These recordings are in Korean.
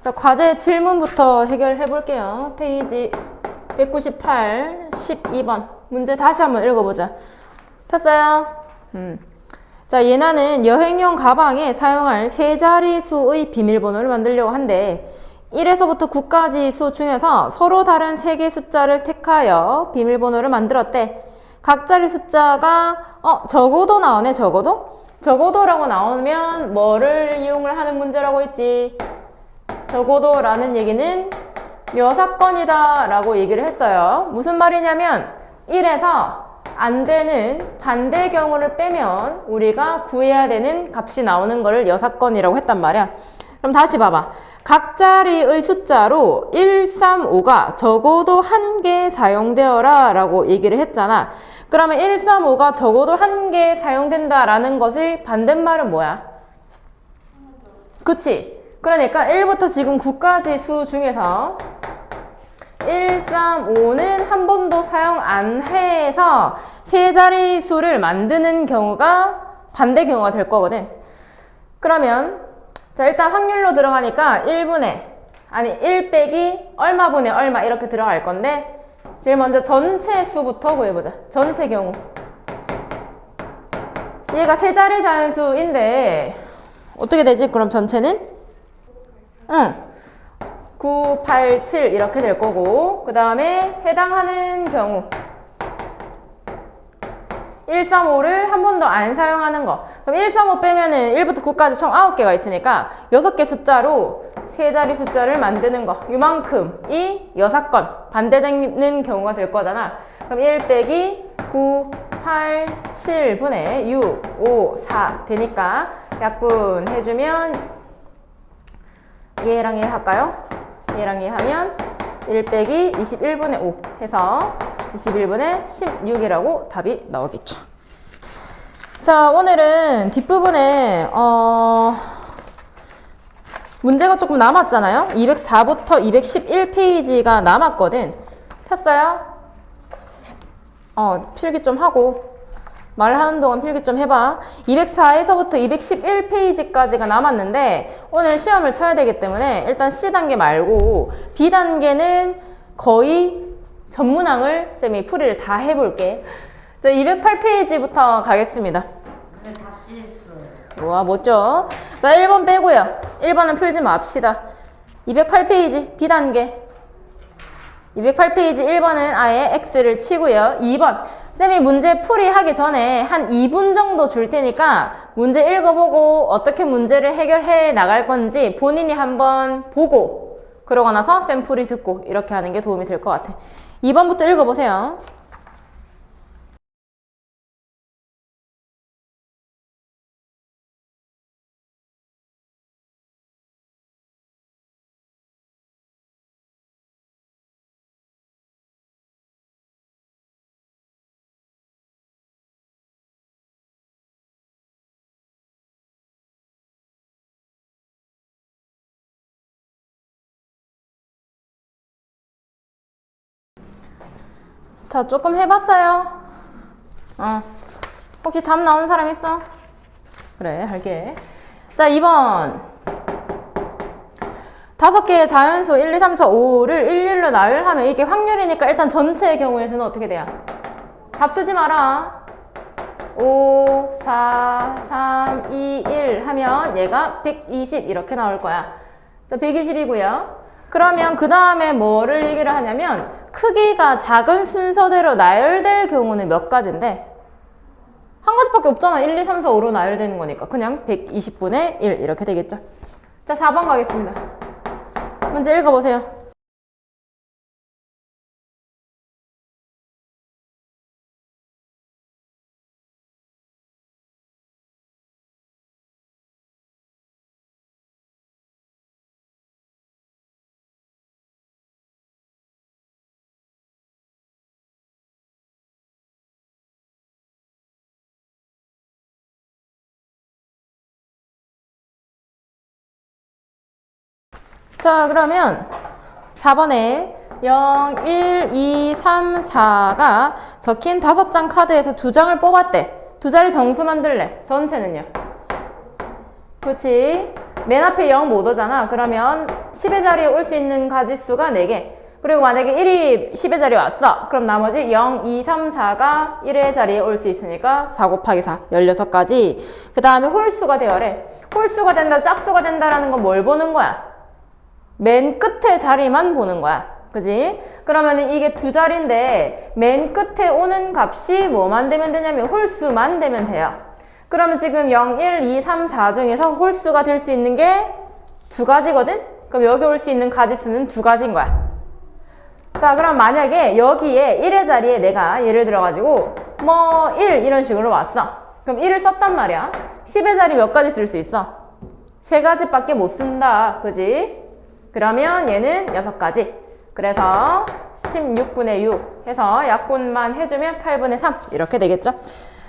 자, 과제 질문부터 해결해 볼게요. 페이지 198, 12번. 문제 다시 한번 읽어보자. 폈어요? 자, 예나는 여행용 가방에 사용할 세 자릿수의 비밀번호를 만들려고 한대. 1에서부터 9까지 수 중에서 서로 다른 세 개의 숫자를 택하여 비밀번호를 만들었대. 각 자리 숫자가 적어도 나오네. 적어도라고 나오면 뭐를 이용을 하는 문제라고 했지? 적어도라는 얘기는 여사건이다 라고 얘기를 했어요. 무슨 말이냐면 1에서 안 되는 반대 경우를 빼면 우리가 구해야 되는 값이 나오는 거를 여사건이라고 했단 말이야. 그럼 다시 봐봐. 각 자리의 숫자로 1, 3, 5가 적어도 한 개 사용되어라 라고 얘기를 했잖아. 그러면 1, 3, 5가 적어도 한 개 사용된다라는 것의 반대말은 뭐야? 그치? 그러니까 1부터 지금 9까지 수 중에서 1, 3, 5는 한 번도 사용 안 해서 세 자리 수를 만드는 경우가 반대 경우가 될 거거든. 그러면 자, 일단 확률로 들어가니까 1 빼기 얼마분의 얼마 이렇게 들어갈 건데 제일 먼저 전체 수부터 구해보자. 전체 경우. 얘가 세 자리 자연수인데 어떻게 되지? 그럼 전체는? 9, 8, 7 이렇게 될 거고 그 다음에 해당하는 경우 1, 3, 5를 한 번도 안 사용하는 거. 그럼 1, 3, 5 빼면은 1부터 9까지 총 9개가 있으니까 6개 숫자로 세 자리 숫자를 만드는 거. 이만큼이 여사건, 반대되는 경우가 될 거잖아. 그럼 1 빼기 9, 8, 7분의 6, 5, 4 되니까 약분해주면 얘랑 얘 할까요? 얘랑 얘 하면 1 빼기 21분의 5 해서 21분의 16이라고 답이 나오겠죠. 자, 오늘은 뒷부분에 문제가 조금 남았잖아요. 204부터 211페이지가 남았거든. 폈어요? 필기 좀 하고 말하는 동안 필기 좀 해봐. 204에서부터 211페이지까지가 남았는데 오늘 시험을 쳐야 되기 때문에 일단 C단계 말고 B단계는 거의 전문항을 쌤이 풀이를 다 해볼게. 208페이지부터 가겠습니다. 뭐야, 뭐죠? 자, 1번 빼고요. 1번은 풀지 맙시다. 208페이지 B단계. 208페이지 1번은 아예 X를 치고요. 2번. 쌤이 문제 풀이하기 전에 한 2분 정도 줄 테니까 문제 읽어보고 어떻게 문제를 해결해 나갈 건지 본인이 한번 보고 그러고 나서 쌤 풀이 듣고 이렇게 하는 게 도움이 될 것 같아. 2번부터 읽어보세요. 자, 조금 해봤어요. 혹시 답 나온 사람 있어? 그래, 할게. 자, 2번. 5개의 자연수 1, 2, 3, 4, 5를 일일로 나열하면 이게 확률이니까 일단 전체의 경우에서는 어떻게 돼요? 답 쓰지 마라. 5, 4, 3, 2, 1 하면 얘가 120 이렇게 나올 거야. 자, 120이고요. 그러면 그 다음에 뭐를 얘기를 하냐면 크기가 작은 순서대로 나열될 경우는 몇 가지인데 한 가지밖에 없잖아. 1, 2, 3, 4, 5로 나열되는 거니까 그냥 120분의 1 이렇게 되겠죠. 자, 4번 가겠습니다. 문제 읽어보세요. 자, 그러면 4번에 0, 1, 2, 3, 4가 적힌 5장 카드에서 2장을 뽑았대. 두 자리 정수 만들래. 전체는요? 그렇지. 맨 앞에 0 못 오잖아. 그러면 10의 자리에 올 수 있는 가지수가 4개. 그리고 만약에 1이 10의 자리에 왔어. 그럼 나머지 0, 2, 3, 4가 1의 자리에 올 수 있으니까 4 곱하기 4, 16가지. 그 다음에 홀수가 되어래. 홀수가 된다, 짝수가 된다라는 건 뭘 보는 거야? 맨 끝에 자리만 보는 거야. 그지? 그러면 이게 두 자리인데 맨 끝에 오는 값이 뭐만 되면 되냐면 홀수만 되면 돼요. 그러면 지금 0, 1, 2, 3, 4 중에서 홀수가 될 수 있는 게 두 가지거든? 그럼 여기 올 수 있는 가지수는 두 가지인 거야. 자, 그럼 만약에 여기에 1의 자리에 내가 예를 들어가지고 뭐 1 이런 식으로 왔어. 그럼 1을 썼단 말이야. 10의 자리 몇 가지 쓸 수 있어? 3가지밖에 못 쓴다. 그지? 그러면 얘는 6가지. 그래서 16분의 6 해서 약분만 해주면 8분의 3 이렇게 되겠죠?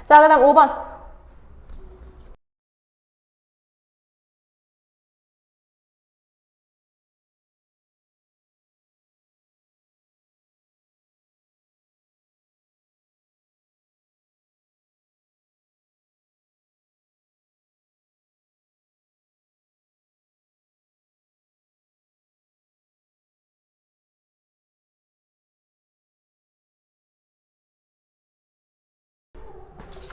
자, 그 다음 5번.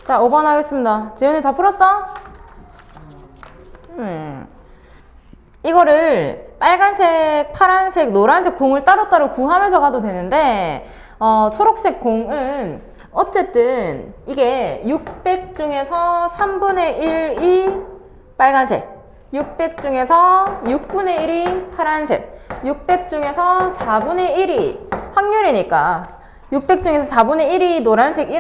자, 5번 하겠습니다. 지훈이 다 풀었어? 이거를 빨간색, 파란색, 노란색 공을 따로따로 구하면서 가도 되는데 초록색 공은 어쨌든 이게 600 중에서 3분의 1이 빨간색, 600 중에서 6분의 1이 파란색, 600 중에서 4분의 1이 확률이니까 600 중에서 4분의 1이 노란색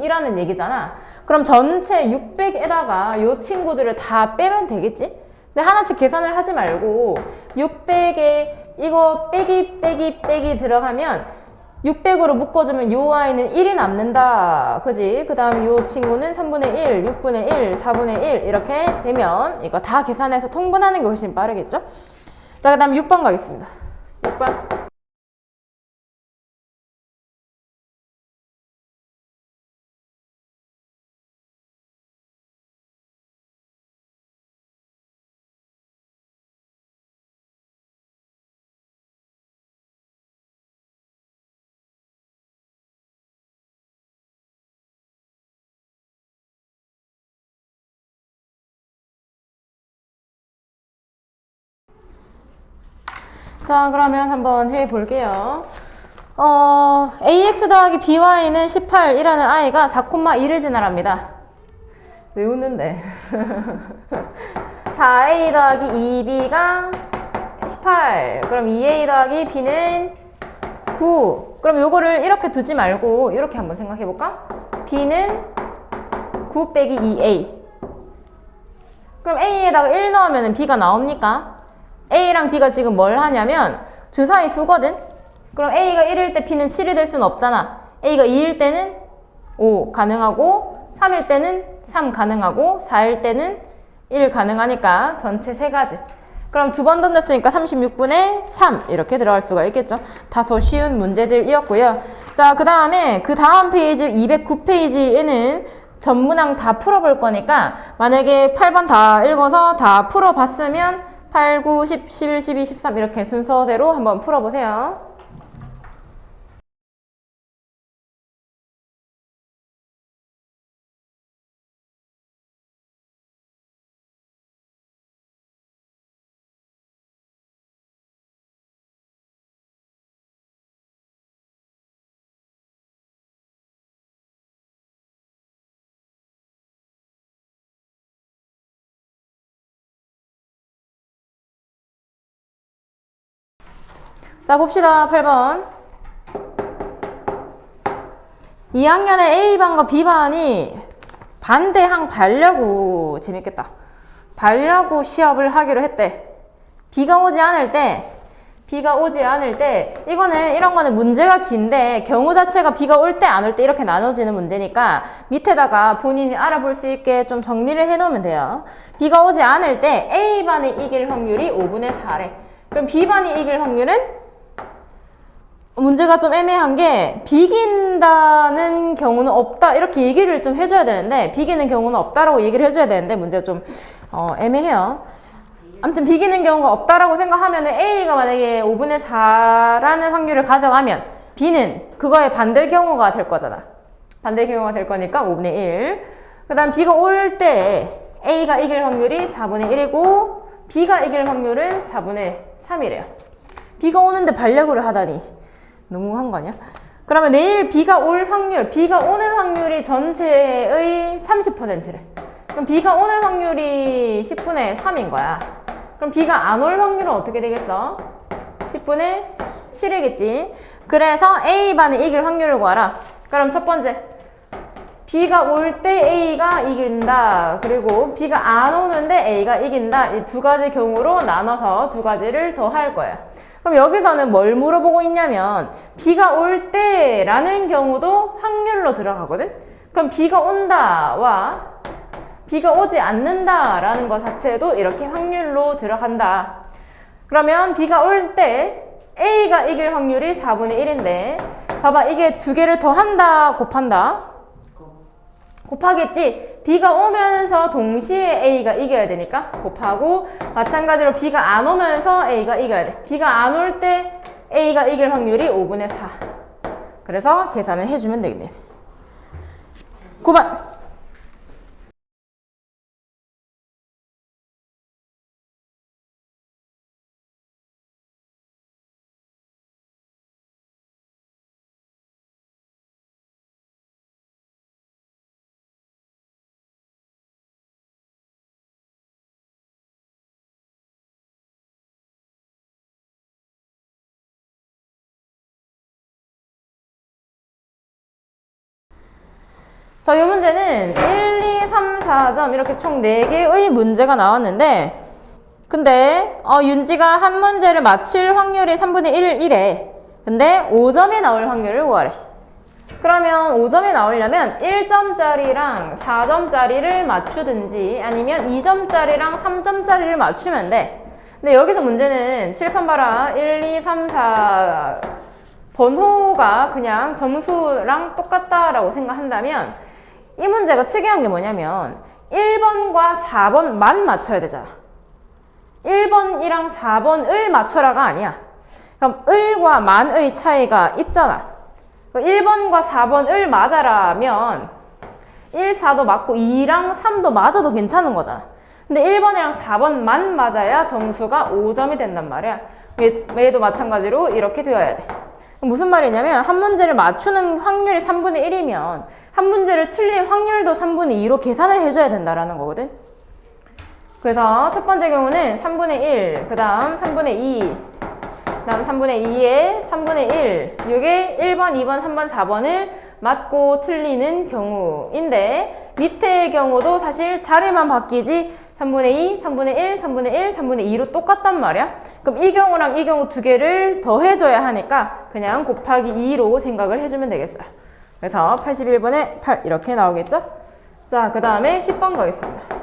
이라는 얘기잖아. 그럼 전체 600에다가 요 친구들을 다 빼면 되겠지? 근데 하나씩 계산을 하지 말고 600에 이거 빼기 들어가면 600으로 묶어주면 요 아이는 1이 남는다. 그지? 그 다음 요 친구는 3분의 1, 6분의 1, 4분의 1 이렇게 되면 이거 다 계산해서 통분하는 게 훨씬 빠르겠죠? 자, 그 다음 6번 가겠습니다. 6번. 자, 그러면 한번 해볼게요. ax 더하기 by는 18이라는 아이가 4,2를 지나랍니다. 왜 웃는데? 4a 더하기 2b가 18. 그럼 2a 더하기 b는 9. 그럼 요거를 이렇게 두지 말고 이렇게 한번 생각해볼까? b는 9 빼기 2a. 그럼 a에다가 1 넣으면 b가 나옵니까? a랑 b가 지금 뭘 하냐면 주사위 수거든? 그럼 a가 1일 때 b는 7이 될 수는 없잖아. a가 2일 때는 5 가능하고 3일 때는 3 가능하고 4일 때는 1 가능하니까 전체 3가지. 그럼 두 번 던졌으니까 36분의 3 이렇게 들어갈 수가 있겠죠. 다소 쉬운 문제들이었고요. 자, 그 다음에 그 다음 페이지 209페이지에는 전문항 다 풀어볼 거니까 만약에 8번 다 읽어서 다 풀어봤으면 8, 9, 10, 11, 12, 13 이렇게 순서대로 한번 풀어보세요. 자, 봅시다. 8번. 2학년에 A반과 B반이 반대항 반려구 재밌겠다. 반려구 시합을 하기로 했대. 비가 오지 않을 때 이거는 이런 거는 문제가 긴데 경우 자체가 비가 올 때 안 올 때 이렇게 나눠지는 문제니까 밑에다가 본인이 알아볼 수 있게 좀 정리를 해 놓으면 돼요. 비가 오지 않을 때 A반이 이길 확률이 5분의 4래. 그럼 B반이 이길 확률은 문제가 좀 애매한 게 비긴다는 경우는 없다 이렇게 얘기를 좀 해줘야 되는데 비기는 경우는 없다라고 얘기를 해줘야 되는데 문제가 좀 애매해요. 아무튼 비기는 경우가 없다라고 생각하면 A가 만약에 5분의 4라는 확률을 가져가면 B는 그거의 반대 경우가 될 거잖아. 반대 경우가 될 거니까 5분의 1. 그 다음 B가 올 때 A가 이길 확률이 4분의 1이고 B가 이길 확률은 4분의 3이래요. B가 오는데 반려구를 하다니 너무한 거 아니야? 그러면 내일 B가 올 확률, B가 오는 확률이 전체의 30%래. 그럼 B가 오는 확률이 10분의 3인 거야. 그럼 B가 안 올 확률은 어떻게 되겠어? 10분의 7이겠지. 그래서 A반이 이길 확률을 구하라. 그럼 첫 번째, B가 올 때 A가 이긴다. 그리고 B가 안 오는데 A가 이긴다. 이 두 가지 경우로 나눠서 두 가지를 더 할 거예요. 그럼 여기서는 뭘 물어보고 있냐면 B가 올 때라는 경우도 확률로 들어가거든? 그럼 B가 온다와 B가 오지 않는다라는 것 자체도 이렇게 확률로 들어간다. 그러면 B가 올 때 A가 이길 확률이 4분의 1인데 봐봐, 이게 두 개를 더 한다, 곱한다? 곱하겠지? B가 오면서 동시에 A가 이겨야 되니까 곱하고, 마찬가지로 B가 안 오면서 A가 이겨야 돼. B가 안 올 때 A가 이길 확률이 5분의 4. 그래서 계산을 해주면 되겠네. 9번. 자, 이 문제는 1, 2, 3, 4점 이렇게 총 4개의 문제가 나왔는데, 근데 윤지가 한 문제를 맞힐 확률이 3분의 1이래. 근데 5점이 나올 확률을 구하래. 그러면 5점이 나오려면 1점짜리랑 4점짜리를 맞추든지 아니면 2점짜리랑 3점짜리를 맞추면 돼. 근데 여기서 문제는 칠판 봐라. 1, 2, 3, 4 번호가 그냥 점수랑 똑같다라고 생각한다면 이 문제가 특이한 게 뭐냐면 1번과 4번만 맞춰야 되잖아. 1번이랑 4번을 맞춰라가 아니야. 그럼 을과 만의 차이가 있잖아. 1번과 4번을 맞아라면 1, 4도 맞고 2랑 3도 맞아도 괜찮은 거잖아. 근데 1번이랑 4번만 맞아야 점수가 5점이 된단 말이야. 얘도 마찬가지로 이렇게 되어야 돼. 무슨 말이냐면 한 문제를 맞추는 확률이 3분의 1이면 한 문제를 틀린 확률도 3분의 2로 계산을 해줘야 된다라는 거거든. 그래서 첫 번째 경우는 3분의 1, 그 다음 3분의 2, 그 다음 3분의 2에 3분의 1, 이게 1번, 2번, 3번, 4번을 맞고 틀리는 경우인데 밑에의 경우도 사실 자리만 바뀌지 3분의 2, 3분의 1, 3분의 1, 3분의 2로 똑같단 말이야. 그럼 이 경우랑 이 경우 두 개를 더 해줘야 하니까 그냥 곱하기 2로 생각을 해주면 되겠어요. 그래서 81분의 8 이렇게 나오겠죠? 자, 그 다음에 10번 가겠습니다.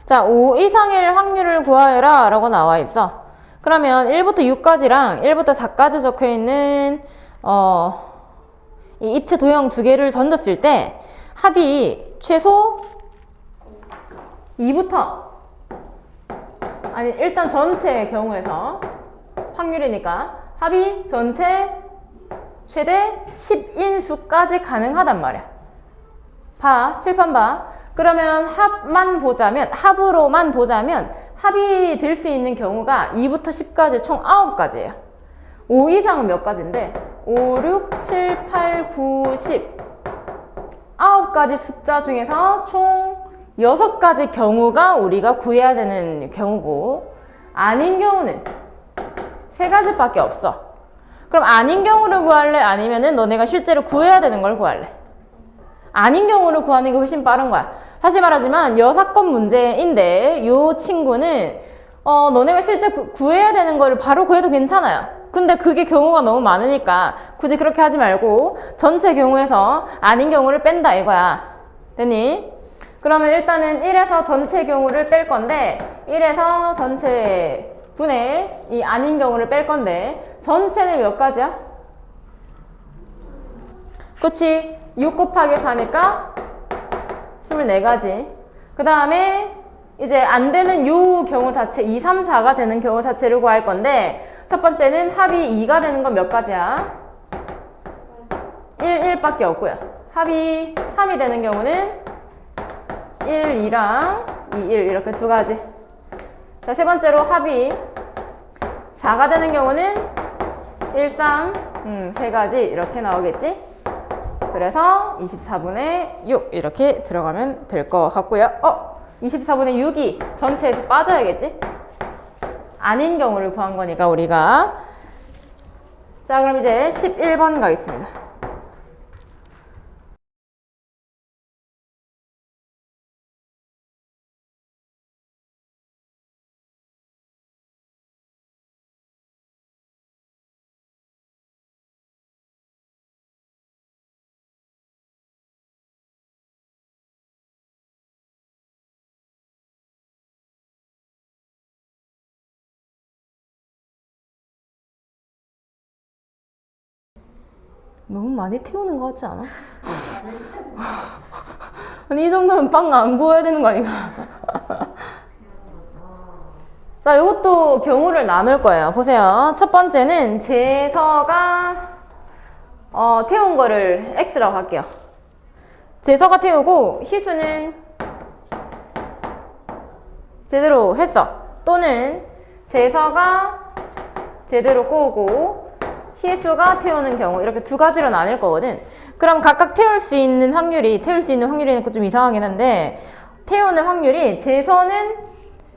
자, 5 이상일 확률을 구하여라 라고 나와 있어. 그러면 1부터 6까지랑 1부터 4까지 적혀있는 이 입체 도형 두 개를 던졌을 때 합이 최소 2부터 아니 일단 전체의 경우에서 확률이니까 합이 전체 최대 10인수까지 가능하단 말이야. 봐, 칠판 봐. 그러면 합으로만 보자면 합이 될 수 있는 경우가 2부터 10까지 총 9가지예요. 5 이상은 몇 가지인데 5, 6, 7, 8, 9, 10 9가지 숫자 중에서 총 6가지 경우가 우리가 구해야 되는 경우고 아닌 경우는 3가지밖에 없어. 그럼 아닌 경우를 구할래? 아니면은 너네가 실제로 구해야 되는 걸 구할래? 아닌 경우를 구하는 게 훨씬 빠른 거야. 다시 말하지만 여사건 문제인데 이 친구는 너네가 실제 구해야 되는 거를 바로 구해도 괜찮아요. 근데 그게 경우가 너무 많으니까 굳이 그렇게 하지 말고 전체 경우에서 아닌 경우를 뺀다 이거야. 됐니? 그러면 일단은 1에서 전체 경우를 뺄 건데 1에서 전체 분의 이 아닌 경우를 뺄 건데 전체는 몇 가지야? 그치? 6 곱하기 4니까 24가지. 그 다음에 이제 안 되는 요 경우 자체 2, 3, 4가 되는 경우 자체를 구할 건데 첫 번째는 합이 2가 되는 건 몇 가지야? 1, 1밖에 없고요. 합이 3이 되는 경우는 1, 2랑 2, 1 이렇게 두 가지. 자, 세 번째로 합이 4가 되는 경우는 1, 3, 세 가지 이렇게 나오겠지? 그래서 24분의 6 이렇게 들어가면 될 것 같고요. 24분의 6이 전체에서 빠져야겠지? 아닌 경우를 구한 거니까 우리가. 자, 그럼 이제 11번 가겠습니다. 너무 많이 태우는 거 같지 않아? 아니 이 정도면 빵 안 구워야 되는 거 아닌가? 자, 이것도 경우를 나눌 거예요. 보세요. 첫 번째는 재서가 태운 거를 X라고 할게요. 재서가 태우고 희수는 제대로 했어. 또는 재서가 제대로 꼬고 희수가 태우는 경우 이렇게 두 가지로 나뉠 거거든. 그럼 각각 태울 수 있는 확률이니까 좀 이상하긴 한데 태우는 확률이 재서는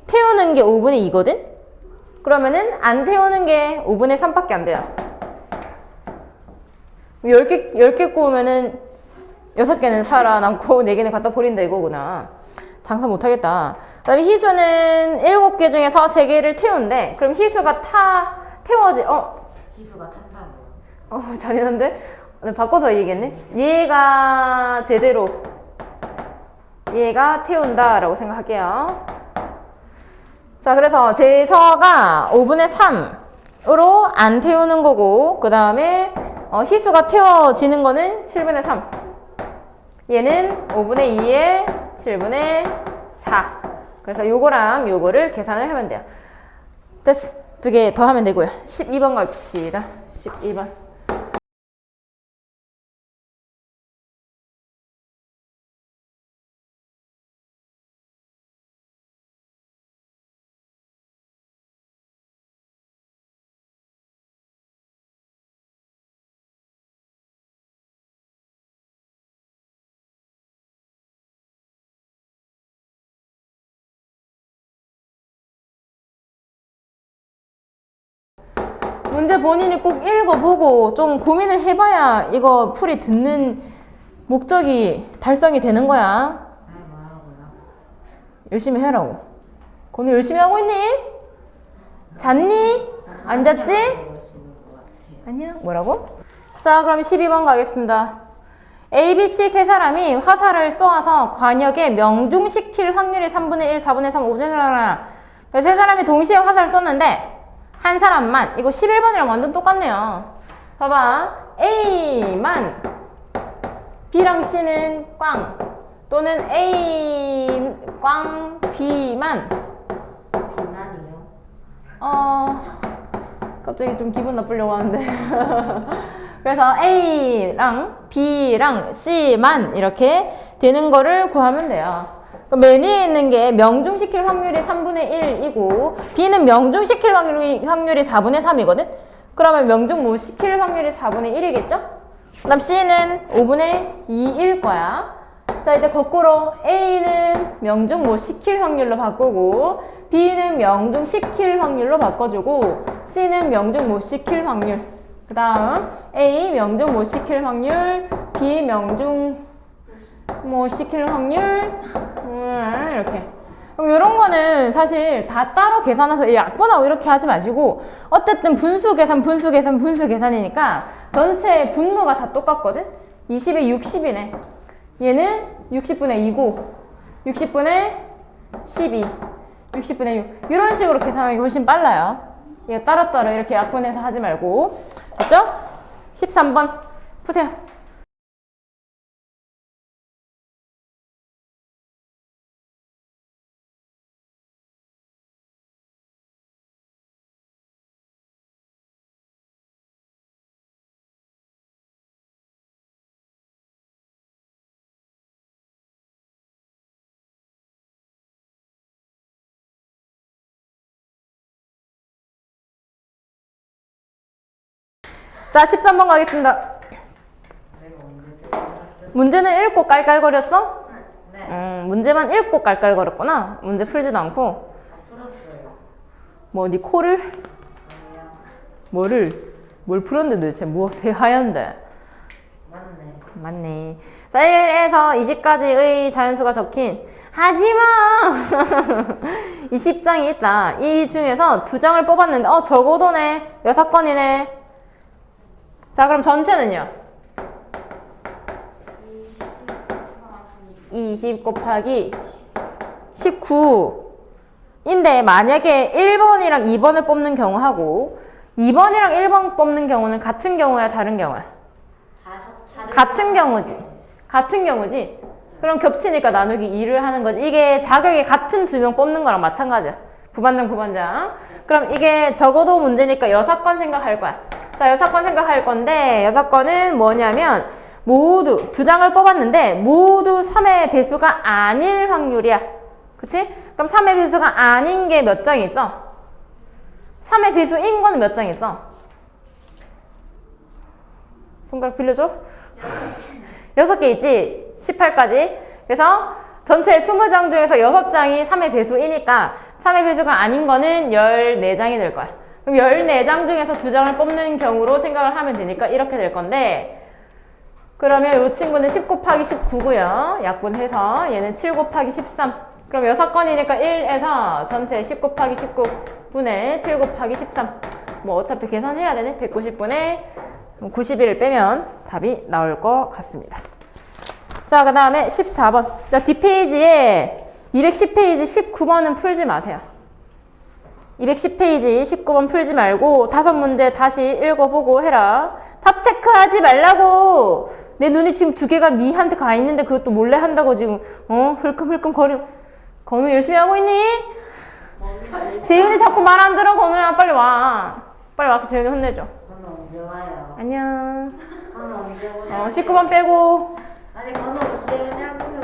태우는 게 5분의 2거든? 그러면은 안 태우는 게 5분의 3밖에 안 돼요. 10개 구우면은 6개는 살아남고 4개는 갖다 버린다 이거구나. 장사 못하겠다. 그 다음에 희수는 7개 중에서 3개를 태운대. 그럼 희수가 희수가 탄다고. 잔인한데? 바꿔서 얘기했네. 얘가 태운다 라고 생각할게요. 자, 그래서 재서가 5분의 3으로 안 태우는 거고 그 다음에 희수가 태워지는 거는 7분의 3. 얘는 5분의 2에 7분의 4. 그래서 요거랑 요거를 계산을 하면 돼요. 됐어. 2개 더 하면 되고요. 12번 갑시다. 12번. 문제 본인이 꼭 읽어보고 좀 고민을 해봐야 이거 풀이 듣는 목적이 달성이 되는 거야. 뭐라고요? 열심히 해라고. 건우 열심히 하고 있니? 잤니? 안 잤지? 아니야. 뭐라고? 자, 그럼 12번 가겠습니다. A, B, C 세 사람이 화살을 쏘아서 관역에 명중시킬 확률이 3분의 1, 4분의 3, 5분의 3. 세 사람이 동시에 화살을 쏘는데 한 사람만, 이거 11번이랑 완전 똑같네요. 봐봐. A만 B랑 C는 꽝 또는 A 꽝 B만 비난이요? 갑자기 좀 기분 나쁘려고 하는데 그래서 A랑 B랑 C만 이렇게 되는 거를 구하면 돼요. 맨 위에 있는 게 명중시킬 확률이 3분의 1이고 B는 명중시킬 확률이 4분의 3이거든? 그러면 명중 못 시킬 확률이 4분의 1이겠죠? 그 다음 C는 5분의 2일 거야. 자, 이제 거꾸로 A는 명중 못 시킬 확률로 바꾸고 B는 명중 시킬 확률로 바꿔주고 C는 명중 못 시킬 확률. 그 다음 A 명중 못 시킬 확률, B 명중 못 시킬 확률 이렇게. 그럼 이런 거 거는 사실 다 따로 계산해서 약분하고 이렇게 하지 마시고 어쨌든 분수 계산이니까 전체 분모가 다 똑같거든? 20에 60이네. 얘는 60분의 2고 60분의 12, 60분의 6 이런 식으로 계산하는 게 훨씬 빨라요. 이거 따로따로 이렇게 약분해서 하지 말고. 됐죠? 13번 푸세요. 자, 13번 가겠습니다. 문제는 읽고 깔깔거렸어? 네. 문제만 읽고 깔깔거렸구나. 문제 풀지도 않고. 풀었어요. 뭐, 네 코를? 아니요. 뭘 풀었는데 도대체 무엇이 하얀데? 맞네. 맞네. 자, 1에서 20까지의 자연수가 적힌 하지마! 이 10장이 있다. 이 중에서 2장을 뽑았는데 적어도네. 6건이네. 자, 그럼 전체는요? 20 곱하기 19인데 만약에 1번이랑 2번을 뽑는 경우하고 2번이랑 1번 뽑는 경우는 같은 경우야 다른 경우야? 같은 경우지. 같은 경우지. 그럼 겹치니까 나누기 2를 하는 거지. 이게 자격이 같은 2명 뽑는 거랑 마찬가지야. 부반장. 그럼 이게 적어도 문제니까 6건 생각할 거야. 자, 6건 생각할 건데 6건은 뭐냐면 모두 2장을 뽑았는데 모두 3의 배수가 아닐 확률이야. 그치? 그럼 3의 배수가 아닌 게 몇 장 있어? 3의 배수인 거는 몇 장 있어? 손가락 빌려줘? 6개 있지? 18까지. 그래서 전체 20장 중에서 6장이 3의 배수이니까 3의 배수가 아닌 거는 14장이 될 거야. 그럼 14장 중에서 2장을 뽑는 경우로 생각을 하면 되니까 이렇게 될 건데 그러면 이 친구는 10 곱하기 19고요. 약분해서 얘는 7 곱하기 13. 그럼 6건이니까 1에서 전체 10 곱하기 19분의 7 곱하기 13. 뭐 어차피 계산해야 되네. 190분의 91을 빼면 답이 나올 것 같습니다. 자, 그 다음에 14번. 자, 뒷페이지에 210페이지 19번은 풀지 마세요. 210페이지 19번 풀지 말고 5문제 다시 읽어보고 해라. 답 체크하지 말라고. 내 눈이 지금 2개가 니한테 가 있는데 그것도 몰래 한다고 지금 흘끔흘끔 거리. 건우 열심히 하고 있니? 재윤이 자꾸 말 안 들어. 건우야 빨리 와. 빨리 와서 재윤이 혼내줘. 건우 언제 와요? 안녕. 건우 언제 오냐고. 19번 빼고. 아니 건우 언제 오냐고요.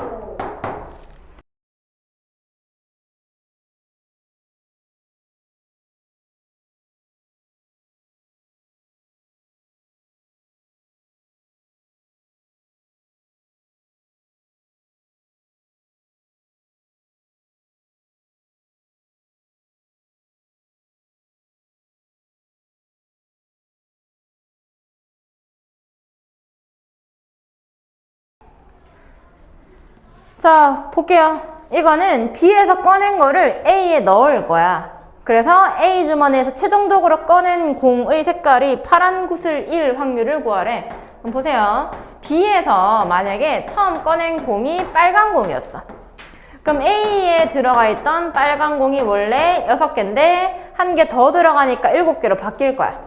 자, 볼게요. 이거는 B에서 꺼낸 거를 A에 넣을 거야. 그래서 A 주머니에서 최종적으로 꺼낸 공의 색깔이 파란 구슬일 확률을 구하래. 그럼 보세요. B에서 만약에 처음 꺼낸 공이 빨간 공이었어. 그럼 A에 들어가 있던 빨간 공이 원래 6개인데 한 개 더 들어가니까 7개로 바뀔 거야.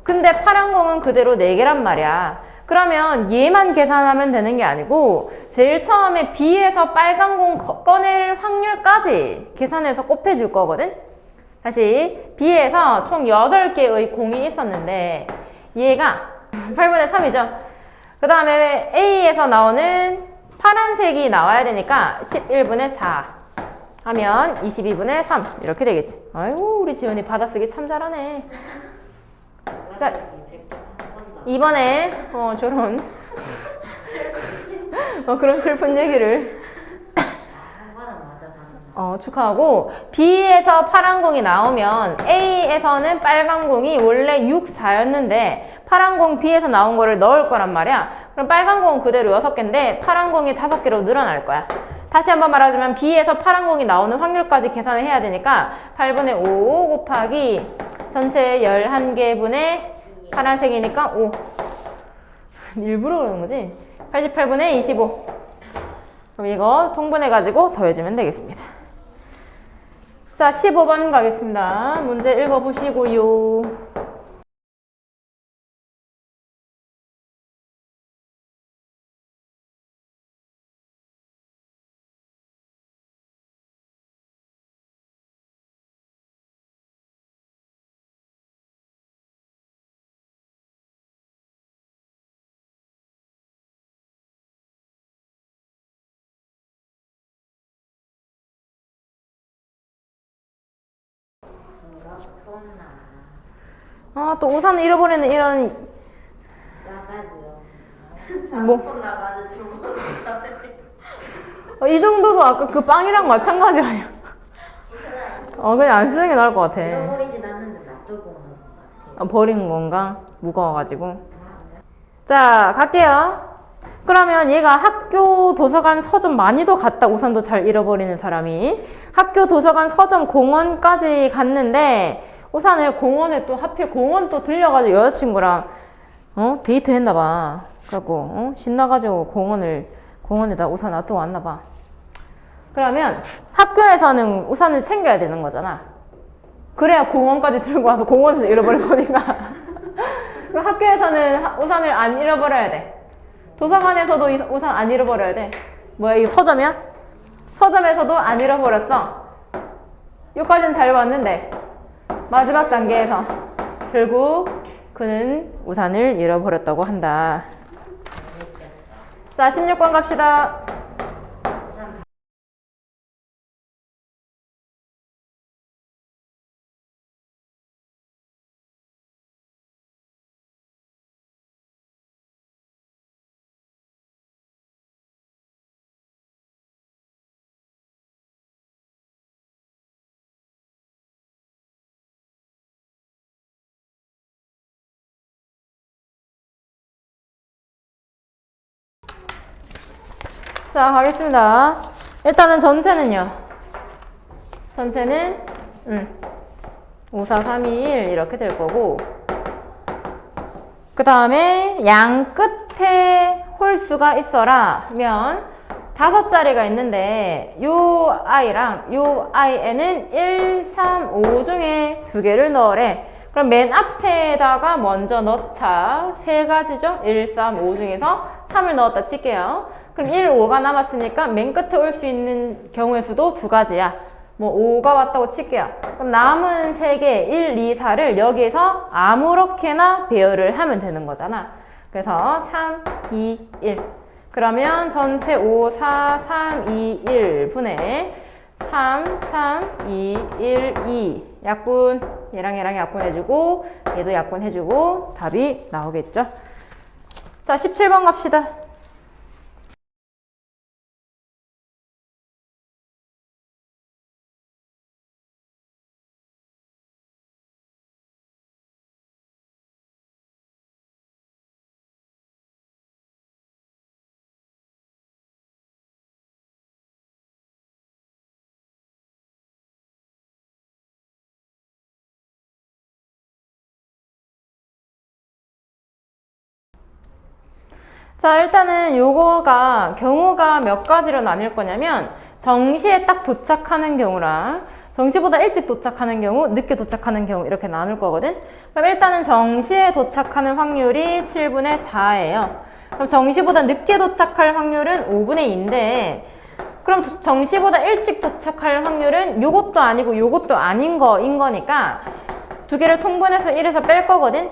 근데 파란 공은 그대로 4개란 말이야. 그러면 얘만 계산하면 되는 게 아니고 제일 처음에 B에서 빨간 공 꺼낼 확률까지 계산해서 곱해줄 거거든? 다시 B에서 총 8개의 공이 있었는데 얘가 8분의 3이죠. 그 다음에 A에서 나오는 파란색이 나와야 되니까 11분의 4 하면 22분의 3 이렇게 되겠지. 아이고 우리 지연이 받아쓰기 참 잘하네. 자, 이번에 저런 그런 슬픈 얘기를 축하하고 B에서 파란 공이 나오면 A에서는 빨간 공이 원래 6, 4였는데 파란 공 B에서 나온 거를 넣을 거란 말이야. 그럼 빨간 공은 그대로 6개인데 파란 공이 5개로 늘어날 거야. 다시 한번 말하자면 B에서 파란 공이 나오는 확률까지 계산을 해야 되니까 8분의 5 곱하기 전체 11개분의 파란색이니까 5. 일부러 그러는 거지? 88분의 25. 그럼 이거 통분해가지고 더해주면 되겠습니다. 자, 15번 가겠습니다. 문제 읽어보시고요. 그렇구나. 아, 또 우산을 잃어버리는 이런, 나가지요. 뭐. 5번 나가는 주문 이 정도도 아까 그 빵이랑 마찬가지 아니야? 그냥 안 쓰는 게 나을 것 같아. 잃어버리진 않는데 놔두고 오는 것 같아요. 버린 건가? 무거워가지고. 자, 갈게요. 그러면 얘가 학교 도서관 서점 많이도 갔다 우산도 잘 잃어버리는 사람이 학교 도서관 서점 공원까지 갔는데 우산을 공원에 또 하필 공원 또 들려가지고 여자친구랑 데이트 했나봐. 그래갖고 신나가지고 공원에다 우산 놔두고 왔나봐. 그러면 학교에서는 우산을 챙겨야 되는 거잖아. 그래야 공원까지 들고 와서 공원에서 잃어버린 거니까. 학교에서는 우산을 안 잃어버려야 돼. 도서관에서도 우산 안 잃어버려야 돼. 뭐야, 이게 서점이야? 서점에서도 안 잃어버렸어. 여기까지는 잘 왔는데 마지막 단계에서 결국 그는 우산을 잃어버렸다고 한다. 자, 16번 갑시다. 자, 가겠습니다. 일단은 전체는요. 전체는 5, 4, 3, 2, 1 이렇게 될 거고 그 다음에 양 끝에 홀수가 있어라면 5자리가 있는데 요 i랑 요 i에는 1, 3, 5 중에 2개를 넣으래. 그럼 맨 앞에다가 먼저 넣자. 3가지죠? 1, 3, 5 중에서 3을 넣었다 칠게요. 그럼 1, 5가 남았으니까 맨 끝에 올 수 있는 경우의 수도 2가지야. 뭐 5가 왔다고 칠게요. 그럼 남은 3개 1, 2, 4를 여기에서 아무렇게나 배열을 하면 되는 거잖아. 그래서 3, 2, 1. 그러면 전체 5, 4, 3, 2, 1 분의 3, 3, 2, 1, 2. 약분. 얘랑 약분해주고 얘도 약분해주고 답이 나오겠죠. 자, 17번 갑시다. 자, 일단은 요거가 경우가 몇 가지로 나뉠 거냐면 정시에 딱 도착하는 경우랑 정시보다 일찍 도착하는 경우, 늦게 도착하는 경우 이렇게 나눌 거거든. 그럼 일단은 정시에 도착하는 확률이 7분의 4예요. 그럼 정시보다 늦게 도착할 확률은 5분의 2인데 그럼 정시보다 일찍 도착할 확률은 요것도 아니고 요것도 아닌 거인 거니까 2개를 통분해서 1에서 뺄 거거든.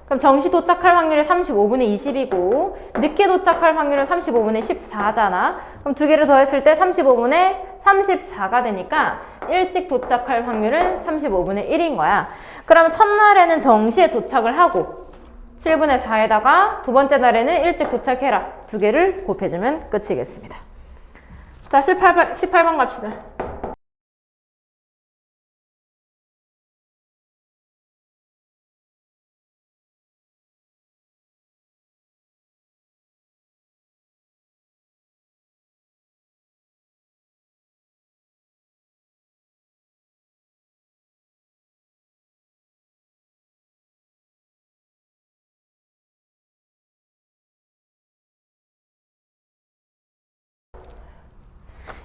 그럼 정시 도착할 확률이 35분의 20이고 늦게 도착할 확률은 35분의 14잖아. 그럼 2개를 더했을 때 35분의 34가 되니까 일찍 도착할 확률은 35분의 1인 거야. 그러면 첫날에는 정시에 도착을 하고 7분의 4에다가 두 번째 날에는 일찍 도착해라. 2개를 곱해주면 끝이겠습니다. 자, 18번 갑시다.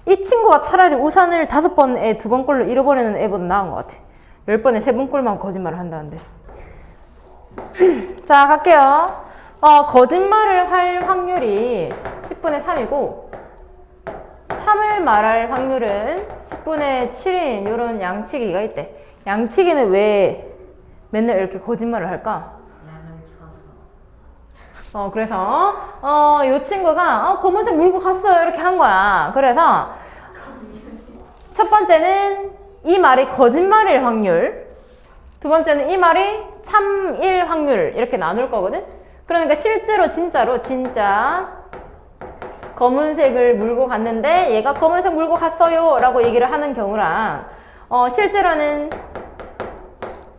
이 친구가 차라리 우산을 5번에 2번 꼴로 잃어버리는 애보다 나은 것 같아. 10번에 3번 꼴만 거짓말을 한다는데. 자, 갈게요. 거짓말을 할 확률이 10분의 3이고 3을 말할 확률은 10분의 7인 이런 양치기가 있대. 양치기는 왜 맨날 이렇게 거짓말을 할까? 양을 쳐서. 그래서 이 친구가 검은색 물고 갔어요 이렇게 한 거야. 그래서 첫 번째는 이 말이 거짓말일 확률, 두 번째는 이 말이 참일 확률 이렇게 나눌 거거든. 그러니까 실제로 진짜 검은색을 물고 갔는데 얘가 검은색 물고 갔어요 라고 얘기를 하는 경우랑 실제로는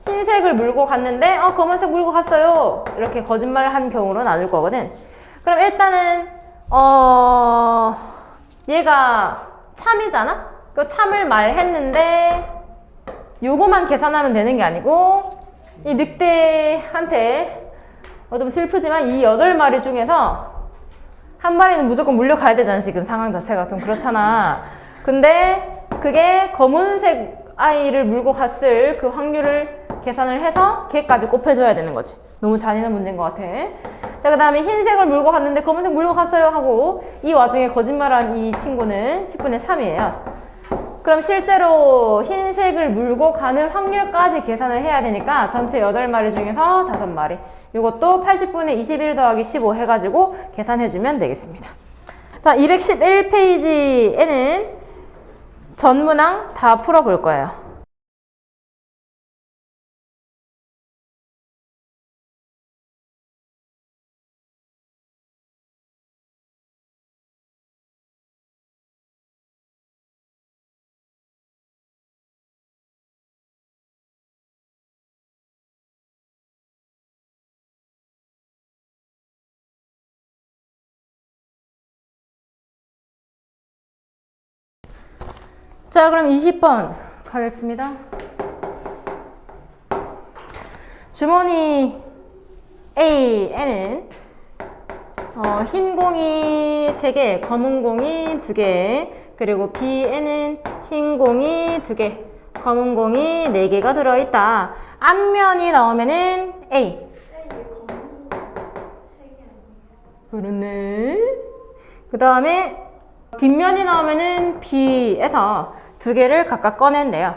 흰색을 물고 갔는데 검은색 물고 갔어요 이렇게 거짓말을 한 경우로 나눌 거거든. 그럼 일단은 얘가 참이잖아? 그 참을 말했는데 요거만 계산하면 되는 게 아니고 이 늑대한테 좀 슬프지만 이 8마리 중에서 한 마리는 무조건 물려가야 되잖아. 지금 상황 자체가 좀 그렇잖아. 근데 그게 검은색 아이를 물고 갔을 그 확률을 계산을 해서 걔까지 곱해줘야 되는 거지. 너무 잔인한 문제인 것 같아. 자, 그 다음에 흰색을 물고 갔는데 검은색 물고 갔어요 하고 이 와중에 거짓말한 이 친구는 10분의 3이에요. 그럼 실제로 흰색을 물고 가는 확률까지 계산을 해야 되니까 전체 8마리 중에서 5마리. 이것도 80분의 21 더하기 15 해가지고 계산해주면 되겠습니다. 자, 211페이지에는 전문항 다 풀어볼 거예요. 자, 그럼 20번 가겠습니다. 주머니 A에는 흰 공이 3개, 검은 공이 2개, 그리고 B에는 흰 공이 2개, 검은 공이 4개가 들어있다. 앞면이 나오면은 A. 그렇네. 그 다음에 뒷면이 나오면은 B에서 2개를 각각 꺼낸대요.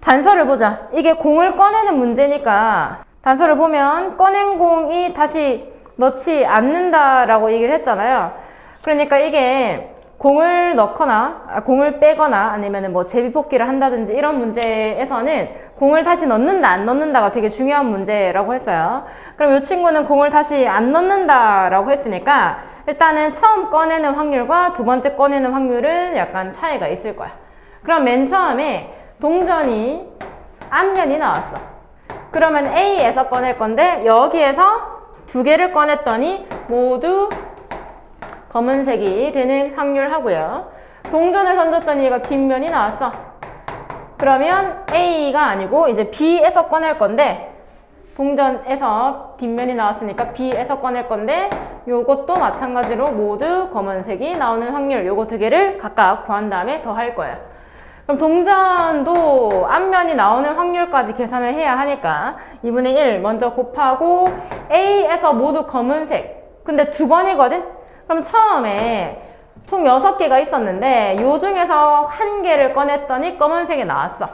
단서를 보자. 이게 공을 꺼내는 문제니까 단서를 보면 꺼낸 공이 다시 넣지 않는다라고 얘기를 했잖아요. 그러니까 이게 공을 넣거나 공을 빼거나 아니면 뭐 제비뽑기를 한다든지 이런 문제에서는 공을 다시 넣는다 안 넣는다가 되게 중요한 문제라고 했어요. 그럼 이 친구는 공을 다시 안 넣는다라고 했으니까 일단은 처음 꺼내는 확률과 두 번째 꺼내는 확률은 약간 차이가 있을 거야. 그럼 맨 처음에 동전이 앞면이 나왔어. 그러면 A에서 꺼낼 건데 여기에서 2개를 꺼냈더니 모두 검은색이 되는 확률 하고요. 동전을 던졌더니 얘가 뒷면이 나왔어. 그러면 A가 아니고 이제 B에서 꺼낼 건데 동전에서 뒷면이 나왔으니까 B에서 꺼낼 건데 요것도 마찬가지로 모두 검은색이 나오는 확률 요거 2개를 각각 구한 다음에 더 할 거예요. 그럼 동전도 앞면이 나오는 확률까지 계산을 해야 하니까 2분의 1 먼저 곱하고 A에서 모두 검은색 근데 2번이거든? 그럼 처음에 총 6개가 있었는데 요 중에서 1개를 꺼냈더니 검은색이 나왔어.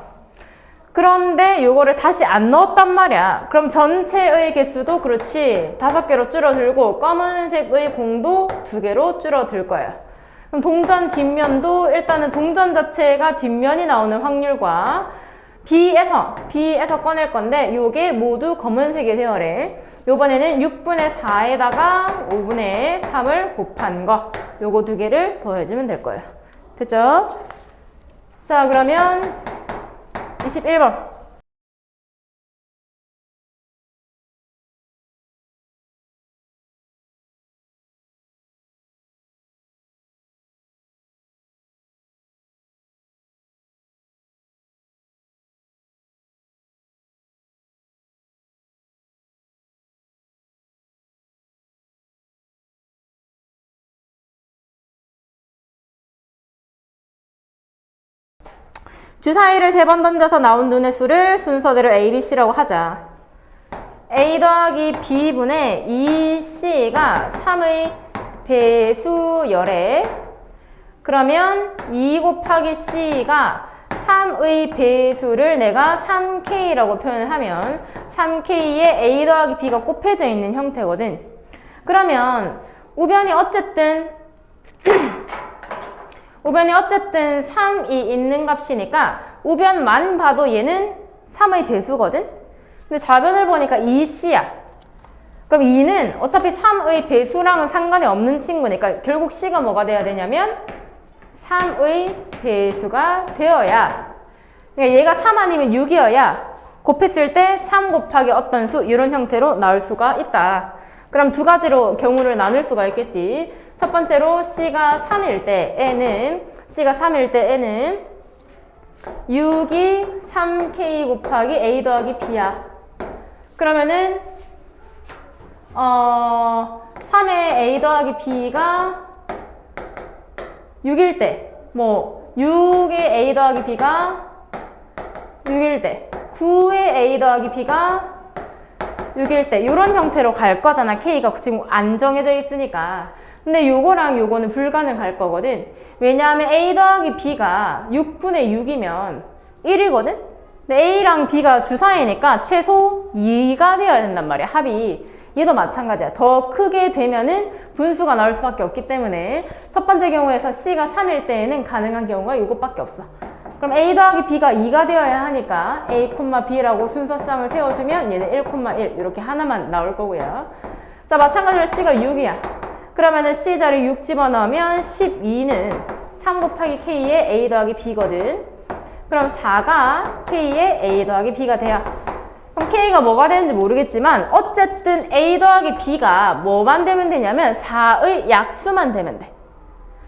그런데 요거를 다시 안 넣었단 말이야. 그럼 전체의 개수도 그렇지 5개로 줄어들고 검은색의 공도 2개로 줄어들 거예요. 그럼 동전 뒷면도 일단은 동전 자체가 뒷면이 나오는 확률과 B에서 꺼낼 건데 요게 모두 검은색이 되어래. 요번에는 6분의 4에다가 5분의 3을 곱한 거 요거 2개를 더해주면 될 거예요. 됐죠? 자, 그러면 21번 주사위를 3번 던져서 나온 눈의 수를 순서대로 A, B, C라고 하자. A 더하기 B분의 2C가 3의 배수열에 그러면 2 곱하기 C가 3의 배수를 내가 3K라고 표현을 하면 3K에 A 더하기 B가 곱해져 있는 형태거든. 그러면 우변이 어쨌든 3이 있는 값이니까 우변만 봐도 얘는 3의 배수거든? 근데 좌변을 보니까 2C야. 그럼 2는 어차피 3의 배수랑은 상관이 없는 친구니까 결국 C가 뭐가 돼야 되냐면 3의 배수가 되어야, 그러니까 얘가 3 아니면 6이어야 곱했을 때 3 곱하기 어떤 수 이런 형태로 나올 수가 있다. 그럼 두 가지로 경우를 나눌 수가 있겠지. 첫 번째로 C가 3일 때에는 6이 3K 곱하기 A 더하기 B야. 그러면은 3의 A 더하기 B가 6일 때, 6의 A 더하기 B가 6일 때, 9의 A 더하기 B가 6일 때 이런 형태로 갈 거잖아. K가 지금 안 정해져 있으니까. 근데 요거랑 요거는 불가능할 거거든. 왜냐하면 A 더하기 B가 6분의 6이면 1이거든? 근데 A랑 B가 주사위니까 최소 2가 되어야 된단 말이야. 합이. 얘도 마찬가지야. 더 크게 되면은 분수가 나올 수밖에 없기 때문에 첫 번째 경우에서 C가 3일 때에는 가능한 경우가 이것밖에 없어. 그럼 A 더하기 B가 2가 되어야 하니까 A, B라고 순서쌍을 세워주면 얘는 1, 1 이렇게 하나만 나올 거고요. 자, 마찬가지로 C가 6이야. 그러면은 C 자리 6 집어넣으면 12는 3 곱하기 K의 A 더하기 B거든. 그럼 4가 K의 A 더하기 B가 돼요. 그럼 K가 뭐가 되는지 모르겠지만 어쨌든 A 더하기 B가 뭐만 되면 되냐면 4의 약수만 되면 돼.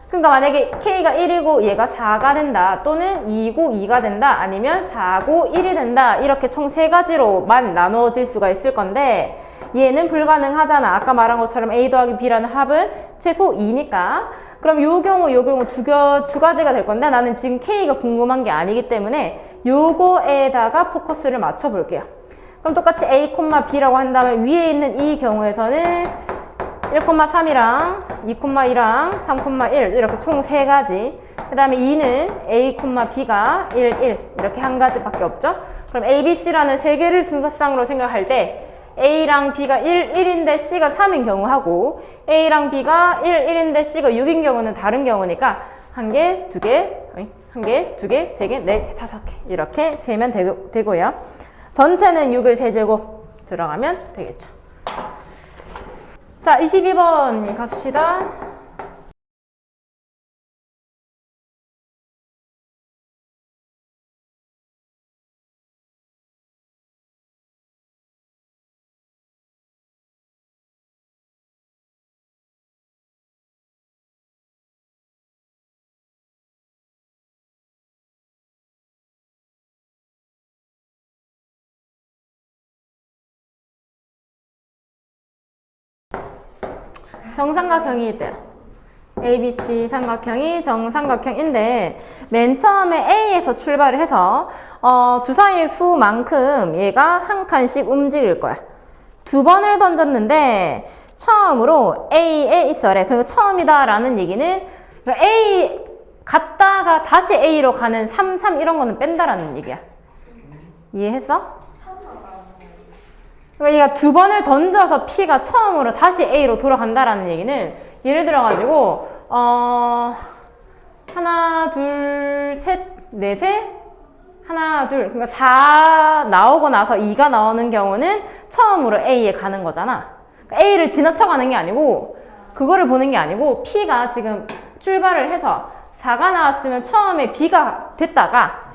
그러니까 만약에 K가 1이고 얘가 4가 된다, 또는 2고 2가 된다, 아니면 4고 1이 된다, 이렇게 총 3가지로만 나누어질 수가 있을 건데 얘는 불가능하잖아. 아까 말한 것처럼 A 더하기 B라는 합은 최소 2니까. 그럼 요 경우 두 가지가 될 건데 나는 지금 K가 궁금한 게 아니기 때문에 요거에다가 포커스를 맞춰 볼게요. 그럼 똑같이 A, B라고 한다면 위에 있는 이 경우에서는 1,3이랑 2,2랑 3,1 이렇게 총 3가지. 그 다음에 2는 A, B가 1, 1 이렇게 한 가지밖에 없죠. 그럼 A, B, C라는 3개를 순서쌍으로 생각할 때 A랑 B가 1, 1인데 C가 3인 경우하고 A랑 B가 1, 1인데 C가 6인 경우는 다른 경우니까 1개, 2개, 1개, 2개, 3개, 4개, 5개 이렇게 세면 되고요. 전체는 6을 세제곱 들어가면 되겠죠. 자, 22번 갑시다. 정삼각형이 있대요. ABC 삼각형이 정삼각형인데 맨 처음에 A에서 출발을 해서 주사위의 수만큼 얘가 한 칸씩 움직일 거야. 2번을 던졌는데 처음으로 A에 있어래. 그러니까 처음이다 라는 얘기는 그러니까 A 갔다가 다시 A로 가는 3, 3 이런 거는 뺀다라는 얘기야. 이해했어? 그러니까 얘가 2번을 던져서 P가 처음으로 다시 A로 돌아간다라는 얘기는 예를 들어가지고 하나, 둘, 셋, 넷에 하나, 둘 그러니까 4 나오고 나서 2가 나오는 경우는 처음으로 A에 가는 거잖아. 그러니까 A를 지나쳐 가는 게 아니고 그거를 보는 게 아니고 P가 지금 출발을 해서 4가 나왔으면 처음에 B가 됐다가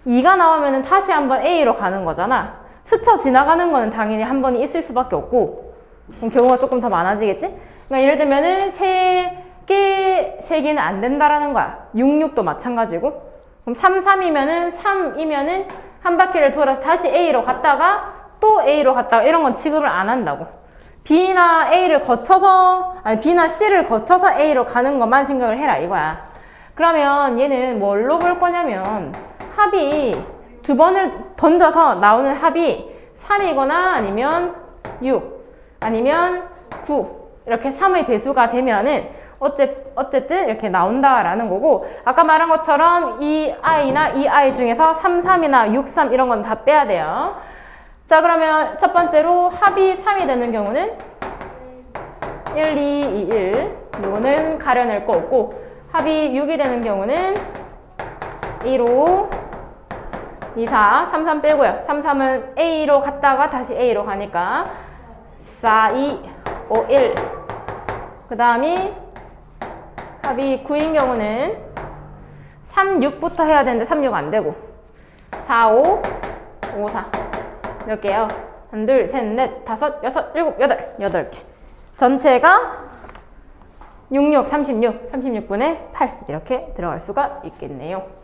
2가 나오면 다시 한번 A로 가는 거잖아. 스쳐 지나가는 거는 당연히 한 번이 있을 수밖에 없고 그럼 경우가 조금 더 많아지겠지? 그러니까 예를 들면은 3개는 안 된다라는 거야. 6, 6도 마찬가지고 그럼 3, 3이면은 한 바퀴를 돌아서 다시 A로 갔다가 또 A로 갔다가 이런 건 취급을 안 한다고. B나 C를 거쳐서 A로 가는 것만 생각을 해라 이거야. 그러면 얘는 뭘로 볼 거냐면 합이 두 번을 던져서 나오는 합이 3이거나 아니면 6 아니면 9 이렇게 3의 배수가 되면은 어쨌든 이렇게 나온다라는 거고, 아까 말한 것처럼 이 i나 이 i 중에서 3, 3이나 6, 3 이런 건 다 빼야 돼요. 자, 그러면 첫 번째로 합이 3이 되는 경우는 1, 2, 2, 1 이거는 가려낼 거 없고, 합이 6이 되는 경우는 1, 5, 2, 4, 3, 3 빼고요. 3, 3은 A로 갔다가 다시 A로 가니까 4, 2, 5, 1. 그 다음이 합이 9인 경우는 3, 6부터 해야 되는데 3, 6 안 되고 4, 5, 5, 4. 몇 개요? 1, 2, 3, 4, 5, 6, 7, 8개. 전체가 66, 36, 36분의 8 이렇게 들어갈 수가 있겠네요.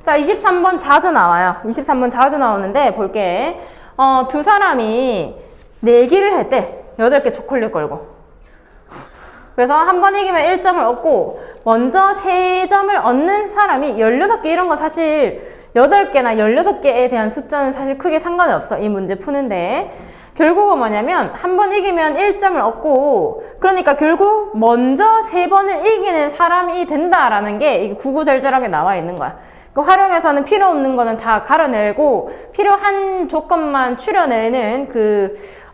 자, 23번 자주 나와요. 23번 자주 나오는데 볼게. 두 사람이 내기를 할 때 8개 초콜릿 걸고, 그래서 한 번 이기면 1점을 얻고 먼저 3점을 얻는 사람이 16개, 이런 거 사실 8개나 16개에 대한 숫자는 사실 크게 상관이 없어, 이 문제 푸는데. 결국은 뭐냐면 한 번 이기면 1점을 얻고, 그러니까 결국 먼저 3번을 이기는 사람이 된다라는 게 이게 구구절절하게 나와 있는 거야. 그 활용에서는 필요 없는 거는 다 갈아내고 필요한 조건만 추려내는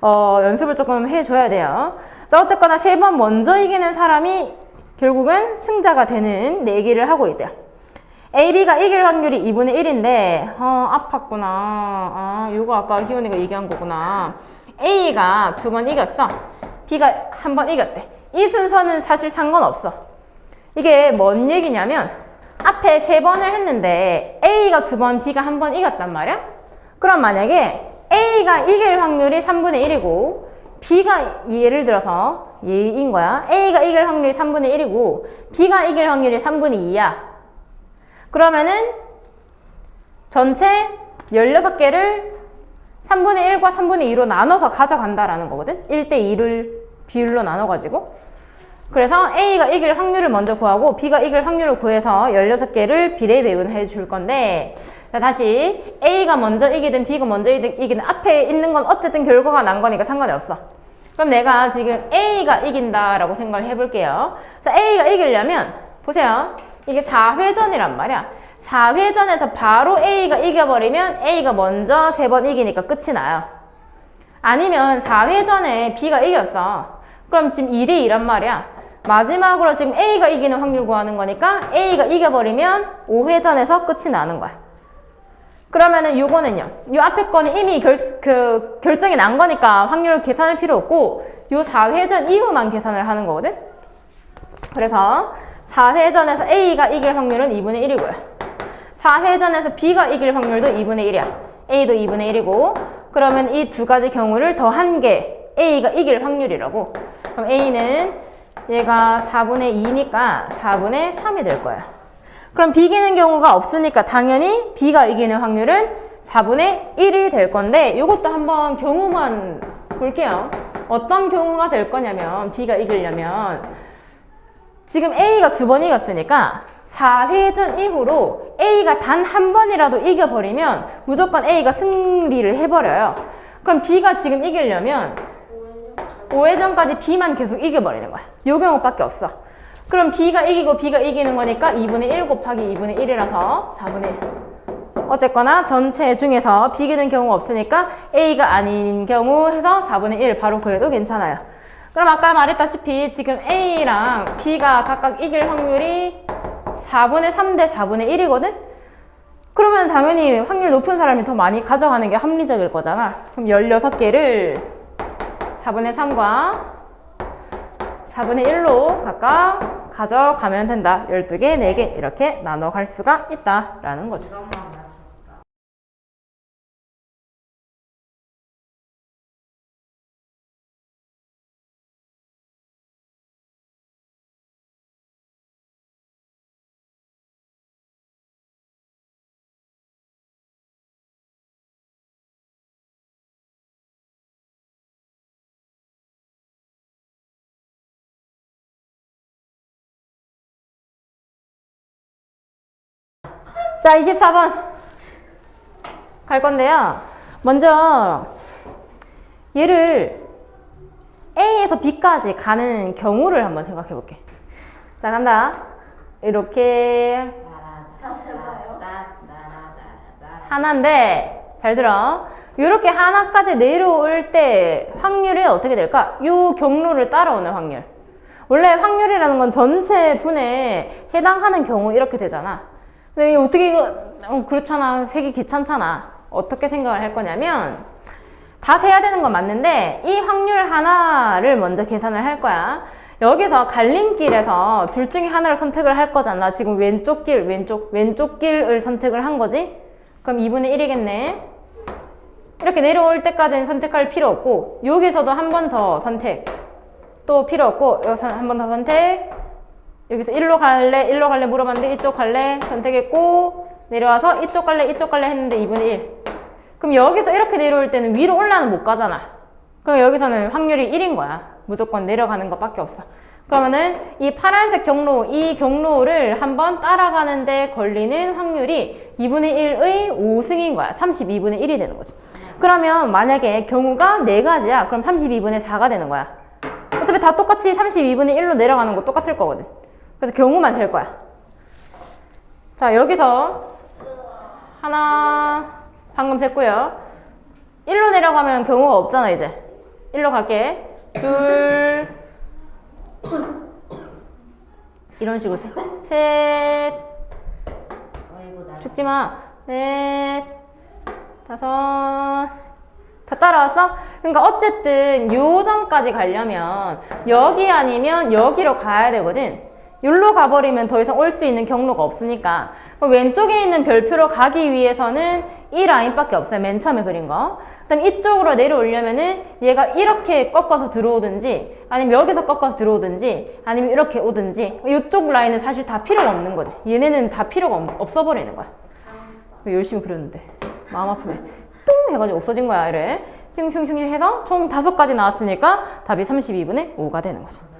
연습을 조금 해줘야 돼요. 자, 어쨌거나 3번 먼저 이기는 사람이 결국은 승자가 되는 내기를 하고 있대요. A, B가 이길 확률이 2분의 1인데 아팠구나. 이거 아까 희원이가 얘기한 거구나. A가 2번 이겼어. B가 1번 이겼대. 이 순서는 사실 상관없어. 이게 뭔 얘기냐면 앞에 3번을 했는데 A가 2번, B가 1번 이겼단 말이야? 그럼 만약에 A가 이길 확률이 3분의 1이고 B가, 예를 들어서 얘인 거야. A가 이길 확률이 3분의 1이고 B가 이길 확률이 3분의 2야. 그러면은 전체 16개를 3분의 1과 3분의 2로 나눠서 가져간다라는 거거든? 1대 2를 비율로 나눠가지고. 그래서 A가 이길 확률을 먼저 구하고 B가 이길 확률을 구해서 16개를 비례 배분해 줄 건데, 자, 다시 A가 먼저 이기든 B가 먼저 이기든 앞에 있는 건 어쨌든 결과가 난 거니까 상관이 없어. 그럼 내가 지금 A가 이긴다라고 생각을 해볼게요. 자, A가 이기려면 보세요. 이게 4회전이란 말이야. 4회전에서 바로 A가 이겨버리면 A가 먼저 3번 이기니까 끝이 나요. 아니면 4회전에 B가 이겼어. 그럼 지금 2대 2란 말이야. 마지막으로 지금 A가 이기는 확률 구하는 거니까 A가 이겨버리면 5회전에서 끝이 나는 거야. 그러면은 요거는요, 요 앞에 거는 이미 결정이 난 거니까 확률을 계산할 필요 없고 요 4회전 이후만 계산을 하는 거거든. 그래서 4회전에서 A가 이길 확률은 2분의 1이고요 4회전에서 B가 이길 확률도 2분의 1이야 A도 2분의 1이고 그러면 이 두 가지 경우를 더한 게 A가 이길 확률이라고. 그럼 A는 얘가 4분의 2니까 4분의 3이 될 거야. 그럼 B 이기는 경우가 없으니까 당연히 B가 이기는 확률은 4분의 1이 될 건데, 이것도 한번 경우만 볼게요. 어떤 경우가 될 거냐면, B가 이기려면 지금 A가 2번 이겼으니까 4회전 이후로 A가 단 한 번이라도 이겨버리면 무조건 A가 승리를 해버려요. 그럼 B가 지금 이기려면 5회전까지 B만 계속 이겨버리는 거야. 요 경우밖에 없어. 그럼 B가 이기고 B가 이기는 거니까 2분의 1 곱하기 2분의 1이라서 4분의 1. 어쨌거나 전체 중에서 B 이기는 경우가 없으니까 A가 아닌 경우 해서 4분의 1 바로 구해도 괜찮아요. 그럼 아까 말했다시피 지금 A랑 B가 각각 이길 확률이 4분의 3 대 4분의 1이거든? 그러면 당연히 확률 높은 사람이 더 많이 가져가는 게 합리적일 거잖아. 그럼 16개를 4분의 3과 4분의 1로 각각 가져가면 된다. 12개, 4개 이렇게 나눠갈 수가 있다라는 거죠. 이것만 맞췄다. 자, 24번 갈 건데요. 먼저 얘를 A에서 B까지 가는 경우를 한번 생각해 볼게. 자, 간다. 이렇게 다시 해봐요. 하나인데 잘 들어. 이렇게 하나까지 내려올 때 확률이 어떻게 될까? 요 경로를 따라오는 확률. 원래 확률이라는 건 전체 분에 해당하는 경우 이렇게 되잖아. 근데 어떻게 이거 그렇잖아. 세기 귀찮잖아. 어떻게 생각을 할 거냐면 다 세야 되는 건 맞는데 이 확률 하나를 먼저 계산을 할 거야. 여기서 갈림길에서 둘 중에 하나를 선택을 할 거잖아. 지금 왼쪽 길, 왼쪽 길을 선택을 한 거지. 그럼 2분의 1이겠네. 이렇게 내려올 때까지는 선택할 필요 없고 여기서도 한 번 더 선택. 또 필요 없고 여기서 한 번 더 선택. 여기서 1로 갈래 물어봤는데 이쪽 갈래 선택했고 내려와서 이쪽 갈래 했는데 2분의 1. 그럼 여기서 이렇게 내려올 때는 위로 올라는 못 가잖아. 그럼 여기서는 확률이 1인 거야. 무조건 내려가는 것밖에 없어. 그러면은 이 파란색 경로, 이 경로를 한번 따라가는데 걸리는 확률이 2분의 1의 5승인 거야. 32분의 1이 되는 거지. 그러면 만약에 경우가 4가지야. 그럼 32분의 4가 되는 거야. 어차피 다 똑같이 32분의 1로 내려가는 거 똑같을 거거든. 그래서 경우만 셀 거야. 자, 여기서 하나 방금 셌고요. 1로 내려가면 경우가 없잖아, 이제. 1로 갈게. 둘 이런 식으로 셋 죽지 마. 넷 다섯 다 따라왔어? 그러니까 어쨌든 요 점까지 가려면 여기 아니면 여기로 가야 되거든. 여기로 가버리면 더 이상 올 수 있는 경로가 없으니까. 그럼 왼쪽에 있는 별표로 가기 위해서는 이 라인밖에 없어요. 맨 처음에 그린 거. 그다음 이쪽으로 내려오려면은 얘가 이렇게 꺾어서 들어오든지 아니면 여기서 꺾어서 들어오든지 아니면 이렇게 오든지 이쪽 라인은 사실 다 필요가 없는 거지. 얘네는 다 필요가 없어버리는 거야. 열심히 그렸는데 마음 아프네. 뚱 해가지고 없어진 거야. 이래 흉흉흉 해서 총 5가지 나왔으니까 답이 32분의 5가 되는 거죠.